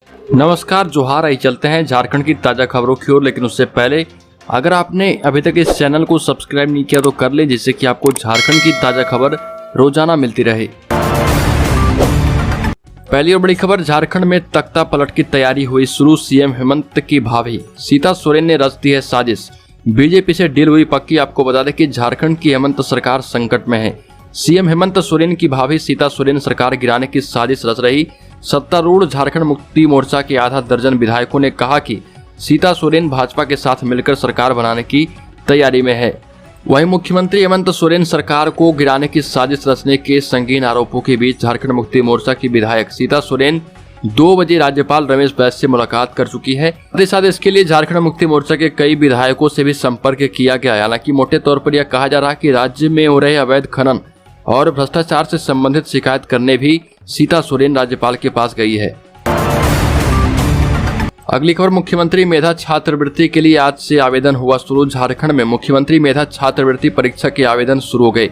नमस्कार, जोहार। आई चलते हैं झारखंड की ताज़ा खबरों की ओर, लेकिन उससे पहले अगर आपने अभी तक इस चैनल को सब्सक्राइब नहीं किया तो कर लें, जिससे कि आपको झारखंड की ताज़ा खबर रोजाना मिलती रहे। पहली और बड़ी खबर, झारखंड में तख्ता पलट की तैयारी हुई शुरू। सीएम हेमंत की भाभी सीता सोरेन ने रच दी है साजिश, बीजेपी से डील हुई पक्की। आपको बता दें कि झारखंड की हेमंत सरकार संकट में है। सीएम हेमंत सोरेन की भाभी सीता सोरेन सरकार गिराने की साजिश रच रही। सत्तारूढ़ झारखंड मुक्ति मोर्चा के आधा दर्जन विधायकों ने कहा कि सीता सोरेन भाजपा के साथ मिलकर सरकार बनाने की तैयारी में है। वहीं मुख्यमंत्री हेमंत सोरेन सरकार को गिराने की साजिश रचने के संगीन आरोपों के बीच झारखंड मुक्ति मोर्चा की विधायक सीता सोरेन 2 बजे राज्यपाल रमेश बैस से मुलाकात कर चुकी है। साथ ही साथ इसके लिए झारखंड मुक्ति मोर्चा के कई विधायकों से भी संपर्क किया गया है। हालांकि मोटे तौर पर यह कहा जा रहा है कि राज्य में हो रहे अवैध खनन और भ्रष्टाचार से संबंधित शिकायत करने भी सीता सोरेन राज्यपाल के पास गई है। अगली खबर, मुख्यमंत्री मेधा छात्रवृत्ति के लिए आज से आवेदन हुआ शुरू। झारखंड में मुख्यमंत्री मेधा छात्रवृत्ति परीक्षा के आवेदन शुरू हो गए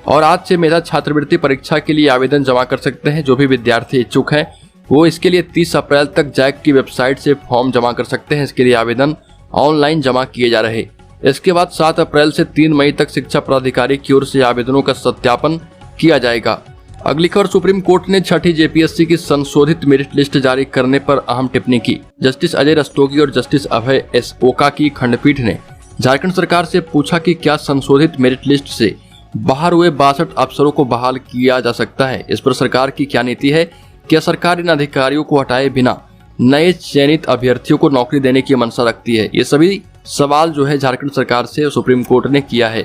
और आज से मेधा छात्रवृत्ति परीक्षा के लिए आवेदन जमा कर सकते हैं। जो भी विद्यार्थी इच्छुक हैं वो इसके लिए 30 अप्रैल तक जैक की वेबसाइट से फॉर्म जमा कर सकते हैं। इसके लिए आवेदन ऑनलाइन जमा किए जा रहे। इसके बाद 7 अप्रैल से 3 मई तक शिक्षा प्राधिकारी की ओर से आवेदनों का सत्यापन किया जाएगा। अगली खबर, सुप्रीम कोर्ट ने छठी जेपीएससी की संशोधित मेरिट लिस्ट जारी करने पर अहम टिप्पणी की। जस्टिस अजय रस्तोगी और जस्टिस अभय एस ओका की खंडपीठ ने झारखंड सरकार से पूछा कि क्या संशोधित मेरिट लिस्ट से बाहर हुए 62 अफसरों को बहाल किया जा सकता है। इस पर सरकार की क्या नीति है? क्या सरकार इन अधिकारियों को हटाए बिना नए चयनित अभ्यर्थियों को नौकरी देने की मंशा रखती है? ये सभी सवाल जो है झारखंड सरकार से सुप्रीम कोर्ट ने किया है।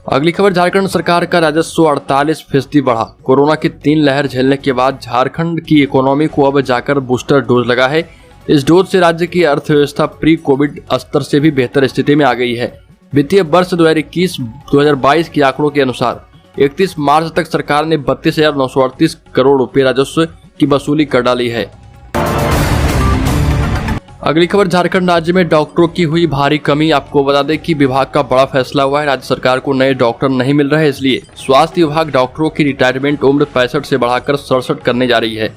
अगली खबर, झारखंड सरकार का राजस्व 48% बढ़ा। कोरोना की 3 लहर झेलने के बाद झारखंड की इकोनॉमी को अब जाकर बूस्टर डोज लगा है। इस डोज से राज्य की अर्थव्यवस्था प्री कोविड स्तर से भी बेहतर स्थिति में आ गई है। वित्तीय वर्ष 2021-2022 के आंकड़ों के अनुसार 31 मार्च तक सरकार ने 32,938 करोड़ रुपए राजस्व की वसूली कर डाली है। अगली खबर, झारखंड राज्य में डॉक्टरों की हुई भारी कमी। आपको बता दें कि विभाग का बड़ा फैसला हुआ है। राज्य सरकार को नए डॉक्टर नहीं मिल रहे, इसलिए स्वास्थ्य विभाग डॉक्टरों की रिटायरमेंट उम्र 65 से बढ़ाकर 67 करने जा रही है।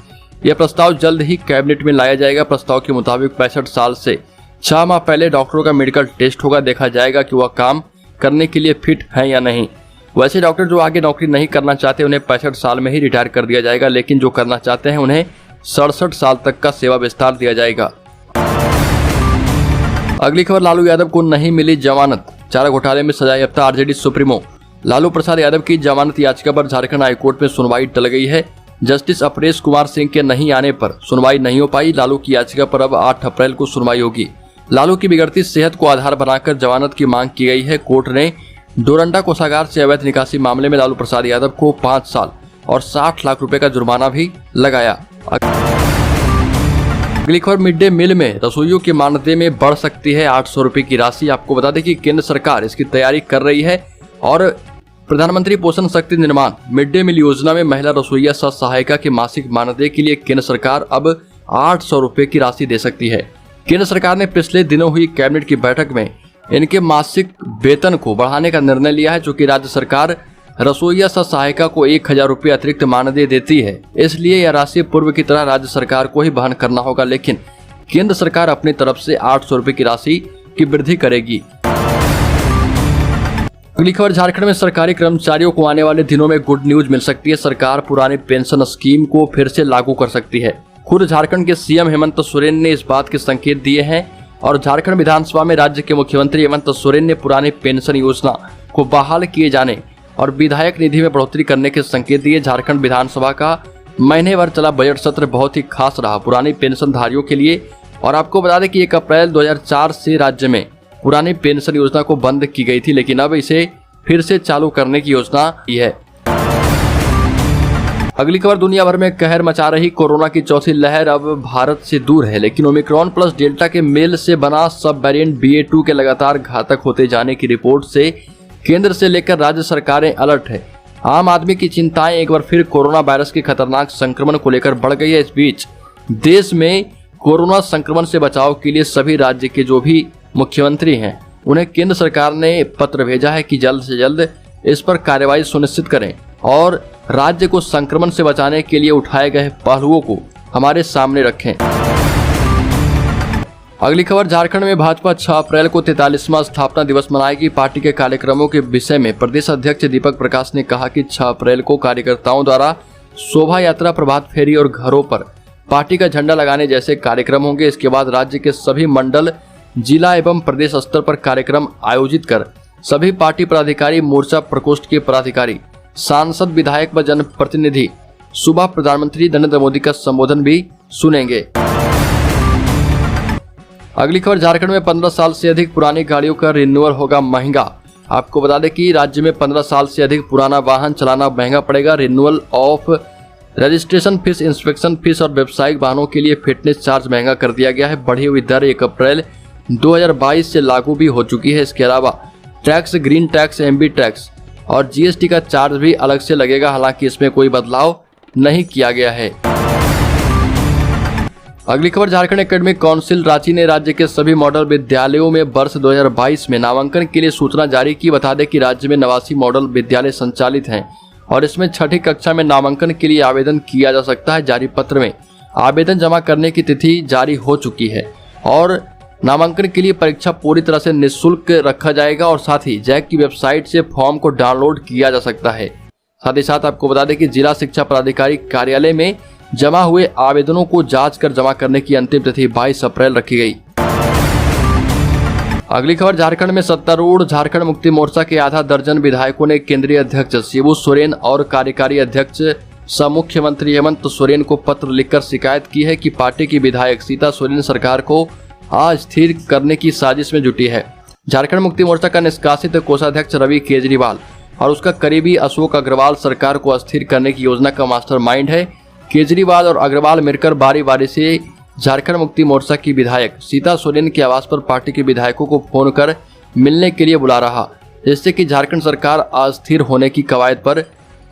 यह प्रस्ताव जल्द ही कैबिनेट में लाया जाएगा। प्रस्ताव के मुताबिक 65 साल से 6 माह पहले डॉक्टरों का मेडिकल टेस्ट होगा। देखा जाएगा कि वह काम करने के लिए फिट है या नहीं। वैसे डॉक्टर जो आगे नौकरी नहीं करना चाहते उन्हें 65 साल में ही रिटायर कर दिया जाएगा, लेकिन जो करना चाहते हैं उन्हें 67 साल तक का सेवा विस्तार दिया जाएगा। अगली खबर, लालू यादव को नहीं मिली जमानत। चारा घोटाले में सजायाफ्ता आरजेडी सुप्रीमो लालू प्रसाद यादव की जमानत याचिका पर झारखंड हाईकोर्ट में सुनवाई टल गई है। जस्टिस अपरेश कुमार सिंह के नहीं आने पर सुनवाई नहीं हो पाई। लालू की याचिका पर अब 8 अप्रैल को सुनवाई होगी। लालू की बिगड़ती सेहत को आधार बनाकर जमानत की मांग की गई है। कोर्ट ने डोरंडा कोषागार से अवैध निकासी मामले में लालू प्रसाद यादव को 5 साल और 60 लाख रुपए का जुर्माना भी लगाया। अगली खबर, मिड डे मील में रसोइयों के मानदेय में बढ़ सकती है 800 रुपए की राशि। आपको बता दें कि केंद्र सरकार इसकी तैयारी कर रही है और प्रधानमंत्री पोषण शक्ति निर्माण मिड डे मील योजना में महिला रसोइया सह सहायिका के मासिक मानदेय के लिए केंद्र सरकार अब 800 रुपए की राशि दे सकती है। केंद्र सरकार ने पिछले दिनों हुई कैबिनेट की बैठक में इनके मासिक वेतन को बढ़ाने का निर्णय लिया है। चूंकि राज्य सरकार रसोइया सह सहायिका को 1000 रुपये अतिरिक्त मानदेय देती है, इसलिए यह राशि पूर्व की तरह राज्य सरकार को ही वहन करना होगा, लेकिन केंद्र सरकार अपनी तरफ से 800 रुपये की राशि की वृद्धि करेगी। अगली खबर, झारखंड में सरकारी कर्मचारियों को आने वाले दिनों में गुड न्यूज मिल सकती है। सरकार पुरानी पेंशन स्कीम को फिर से लागू कर सकती है। खुद झारखंड के सीएम हेमंत सोरेन ने इस बात के संकेत दिए हैं और झारखंड विधानसभा में राज्य के मुख्यमंत्री हेमंत सोरेन ने पुरानी पेंशन योजना को बहाल किए जाने और विधायक निधि में बढ़ोतरी करने के संकेत दिए। झारखंड विधानसभा का महीने भर चला बजट सत्र बहुत ही खास रहा पुरानी पेंशनधारियों के लिए। और आपको बता दें कि 1 अप्रैल 2004 से राज्य में पुरानी पेंशन योजना को बंद की गई थी, लेकिन अब इसे फिर से चालू करने की योजना की है। अगली खबर, दुनिया भर में कहर मचा रही कोरोना की चौथी लहर अब भारत से दूर है, लेकिन ओमिक्रॉन प्लस डेल्टा के मेल से बना सब वेरिएंट BA.2 के लगातार घातक होते जाने की रिपोर्ट से केंद्र से लेकर राज्य सरकारें अलर्ट है। आम आदमी की चिंताएं एक बार फिर कोरोना वायरस के खतरनाक संक्रमण को लेकर बढ़ गई है। इस बीच देश में कोरोना संक्रमण से बचाव के लिए सभी राज्य के जो भी मुख्यमंत्री हैं उन्हें केंद्र सरकार ने पत्र भेजा है कि जल्द से जल्द इस पर कार्रवाई सुनिश्चित करें और राज्य को संक्रमण से बचाने के लिए उठाए गए पहलुओं को हमारे सामने रखें। अगली खबर, झारखंड में भाजपा 6 अप्रैल को 43वां स्थापना दिवस मनाएगी। पार्टी के कार्यक्रमों के विषय में प्रदेश अध्यक्ष दीपक प्रकाश ने कहा कि 6 अप्रैल को कार्यकर्ताओं द्वारा शोभा यात्रा, प्रभात फेरी और घरों पर पार्टी का झंडा लगाने जैसे कार्यक्रम होंगे। इसके बाद राज्य के सभी मंडल, जिला एवं प्रदेश स्तर पर कार्यक्रम आयोजित कर सभी पार्टी पदाधिकारी, मोर्चा प्रकोष्ठ के पदाधिकारी, सांसद, विधायक व जनप्रतिनिधि सुबह प्रधानमंत्री नरेंद्र मोदी का संबोधन भी सुनेंगे। अगली खबर, झारखंड में 15 साल से अधिक पुरानी गाड़ियों का रिन्यूअल होगा महंगा। आपको बता दें कि राज्य में 15 साल से अधिक पुराना वाहन चलाना महंगा पड़ेगा। Renewal of registration fees, inspection fees और व्यावसायिक वाहनों के लिए फिटनेस चार्ज महंगा कर दिया गया है। बढ़ी हुई दर 1 अप्रैल 2022 से लागू भी हो चुकी है। इसके अलावा tax, green tax, MB tax और जीएसटी का चार्ज भी अलग से लगेगा। हालांकि इसमें कोई बदलाव नहीं किया गया है। अगली खबर, झारखंड एकेडमिक काउंसिल रांची ने राज्य के सभी मॉडल विद्यालयों में वर्ष 2022 में नामांकन के लिए सूचना जारी की। बता दें कि राज्य में 89 मॉडल विद्यालय संचालित हैं और इसमें 6ठी कक्षा में नामांकन के लिए आवेदन किया जा सकता है। जारी पत्र में आवेदन जमा करने की तिथि जारी हो चुकी है और नामांकन के लिए परीक्षा पूरी तरह से निःशुल्क रखा जाएगा और साथ ही जैक की वेबसाइट से फॉर्म को डाउनलोड किया जा सकता है। साथ ही साथ आपको बता दें कि जिला शिक्षा पदाधिकारी कार्यालय में जमा हुए आवेदनों को जांच कर जमा करने की अंतिम तिथि 22 अप्रैल रखी गई। अगली खबर, झारखंड में सत्तारूढ़ झारखंड मुक्ति मोर्चा के आधा दर्जन विधायकों ने केंद्रीय अध्यक्ष शिबू सोरेन और कार्यकारी अध्यक्ष सह मुख्यमंत्री हेमंत सोरेन को पत्र लिखकर शिकायत की है कि पार्टी की विधायक सीता सोरेन सरकार को अस्थिर करने की साजिश में जुटी है। झारखंड मुक्ति मोर्चा का निष्कासित कोषाध्यक्ष रवि केजरीवाल और उसका करीबी अशोक अग्रवाल सरकार को अस्थिर करने की योजना का मास्टरमाइंड है। केजरीवाल और अग्रवाल मिलकर बारी बारी से झारखंड मुक्ति मोर्चा की विधायक सीता सोरेन के आवास पर पार्टी के विधायकों को फोन कर मिलने के लिए बुला रहा, जिससे कि झारखंड सरकार अस्थिर होने की कवायद पर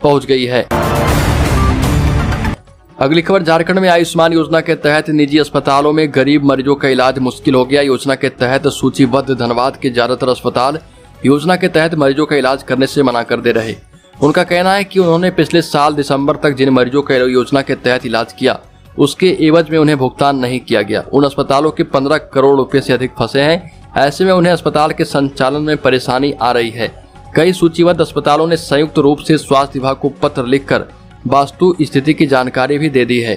पहुंच गई है। अगली खबर, झारखंड में आयुष्मान योजना के तहत निजी अस्पतालों में गरीब मरीजों का इलाज मुश्किल हो गया। योजना के तहत सूचीबद्ध धनबाद के ज्यादातर अस्पताल योजना के तहत मरीजों का इलाज करने से मना कर दे रहे। उनका कहना है कि उन्होंने पिछले साल दिसंबर तक जिन मरीजों का योजना के तहत इलाज किया उसके एवज में उन्हें भुगतान नहीं किया गया। उन अस्पतालों के 15 करोड़ रुपए से अधिक फंसे हैं। ऐसे में उन्हें अस्पताल के संचालन में परेशानी आ रही है। कई सूचीबद्ध अस्पतालों ने संयुक्त रूप से स्वास्थ्य विभाग को पत्र लिखकर वास्तु स्थिति की जानकारी भी दे दी है।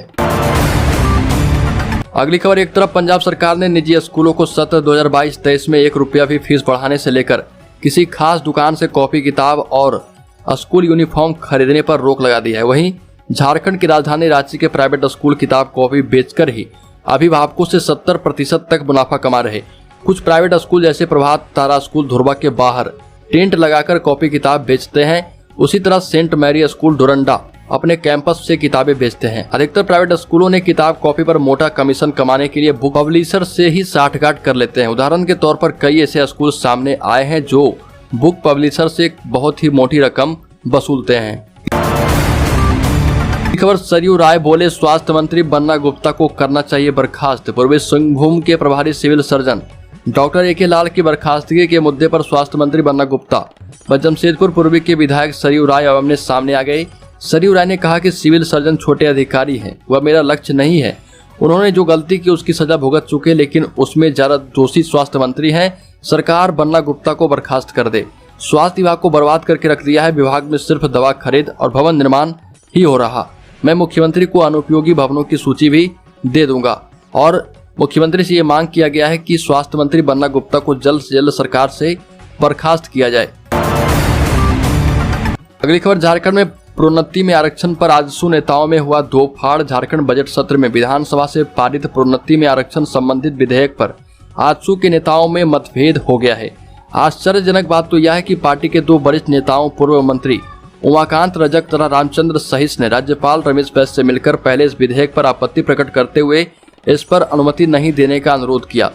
अगली खबर, एक तरफ पंजाब सरकार ने निजी स्कूलों को सत्र 2022-23 में 1 रुपया भी फीस बढ़ाने से लेकर किसी खास दुकान से कॉपी किताब और स्कूल यूनिफॉर्म खरीदने पर रोक लगा दी है। वहीं झारखंड की राजधानी रांची के प्राइवेट स्कूल किताब कॉपी बेचकर ही अभिभावकों से 70% तक मुनाफा कमा रहे। कुछ प्राइवेट स्कूल जैसे प्रभात तारा स्कूल धुरबा के बाहर टेंट लगाकर कॉपी किताब बेचते हैं। उसी तरह सेंट मैरी स्कूल डोरंडा अपने कैंपस से किताबें बेचते हैं। अधिकतर प्राइवेट स्कूलों ने किताब कॉपी पर मोटा कमीशन कमाने के लिए बुक पब्लिशर से ही साठगांठ कर लेते हैं। उदाहरण के तौर पर कई ऐसे स्कूल सामने आए हैं जो बुक पब्लिशर से बहुत ही मोटी रकम वसूलते हैं। खबर, सरयू राय बोले स्वास्थ्य मंत्री बन्ना गुप्ता को करना चाहिए बर्खास्त। पूर्वी सिंहभूम के प्रभारी सिविल सर्जन डॉक्टर ए के लाल की बर्खास्तगी के मुद्दे पर स्वास्थ्य मंत्री बन्ना गुप्ता व जमशेदपुर पूर्वी के विधायक सरयू राय आमने सामने आ गए। सरयू राय ने कहा कि सिविल सर्जन छोटे अधिकारी हैं, वह मेरा लक्ष्य नहीं है। उन्होंने जो गलती की उसकी सजा भुगत चुके, लेकिन उसमें ज्यादा दोषी स्वास्थ्य मंत्री हैं। सरकार बन्ना गुप्ता को बर्खास्त कर दे। स्वास्थ्य विभाग को बर्बाद करके रख दिया है। विभाग में सिर्फ दवा खरीद और भवन निर्माण ही हो रहा। मैं मुख्यमंत्री को अनुपयोगी भवनों की सूची भी दे दूंगा और मुख्यमंत्री से ये मांग किया गया है कि स्वास्थ्य मंत्री बन्ना गुप्ता को जल्द से जल्द सरकार से बर्खास्त किया जाए। अगली खबर, झारखंड में प्रोन्नति में आरक्षण पर आजसू नेताओं में हुआ दो फाड़। झारखंड बजट सत्र में विधानसभा से पारित प्रोन्नति में आरक्षण संबंधित विधेयक पर आजसू के नेताओं में मतभेद हो गया है। आश्चर्यजनक बात तो यह है कि पार्टी के 2 वरिष्ठ नेताओं पूर्व मंत्री उमाकांत रजक तथा रामचंद्र सहिस ने राज्यपाल रमेश बैस से मिलकर पहले इस विधेयक पर आपत्ति प्रकट करते हुए इस पर अनुमति नहीं देने का अनुरोध किया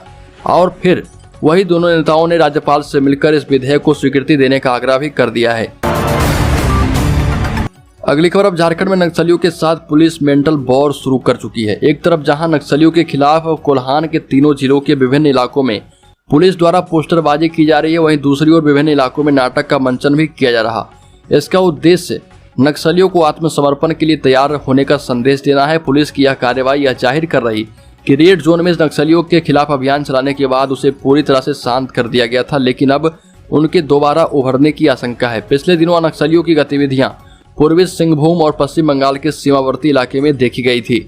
और फिर वही दोनों नेताओं ने राज्यपाल से मिलकर इस विधेयक को स्वीकृति देने का आग्रह भी कर दिया है। अगली खबर, अब झारखंड में नक्सलियों के साथ पुलिस मेंटल वॉर शुरू कर चुकी है। एक तरफ जहां नक्सलियों के खिलाफ कोल्हान के तीनों जिलों के विभिन्न इलाकों में पुलिस द्वारा पोस्टरबाजी की जा रही है, वहीं दूसरी ओर विभिन्न इलाकों में नाटक का मंचन भी किया जा रहा। इसका उद्देश्य नक्सलियों को आत्मसमर्पण के लिए तैयार होने का संदेश देना है। पुलिस की यह कार्रवाई यह जाहिर कर रही कि रेड जोन में नक्सलियों के खिलाफ अभियान चलाने के बाद उसे पूरी तरह से शांत कर दिया गया था, लेकिन अब उनके दोबारा उभरने की आशंका है। पिछले दिनों नक्सलियों की गतिविधियां पूर्वी सिंहभूम और पश्चिम बंगाल के सीमावर्ती इलाके में देखी गई थी।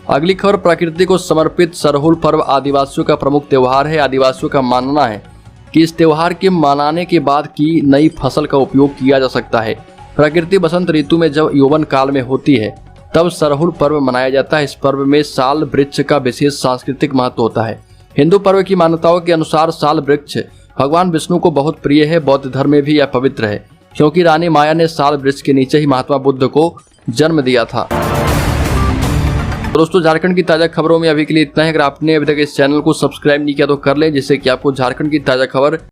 अगली खबर, प्रकृति को समर्पित सरहुल पर्व आदिवासियों का प्रमुख त्योहार है। आदिवासियों का मानना है कि इस त्योहार के मनाने के बाद की नई फसल का उपयोग किया जा सकता है। प्रकृति बसंत ऋतु में जब यौवन काल में होती है तब सरहुल पर्व मनाया जाता है। इस पर्व में साल वृक्ष का विशेष सांस्कृतिक महत्व होता है। हिंदू पर्व की मान्यताओं के अनुसार साल वृक्ष भगवान विष्णु को बहुत प्रिय है। बौद्ध धर्म में भी यह पवित्र है, क्योंकि रानी माया ने साल वृक्ष के नीचे ही महात्मा बुद्ध को जन्म दिया था। दोस्तों, झारखंड की ताजा खबरों में अभी के लिए इतना है। अगर आपने अभी तक इस चैनल को सब्सक्राइब नहीं किया तो कर लें, जिससे कि आपको झारखंड की ताजा खबर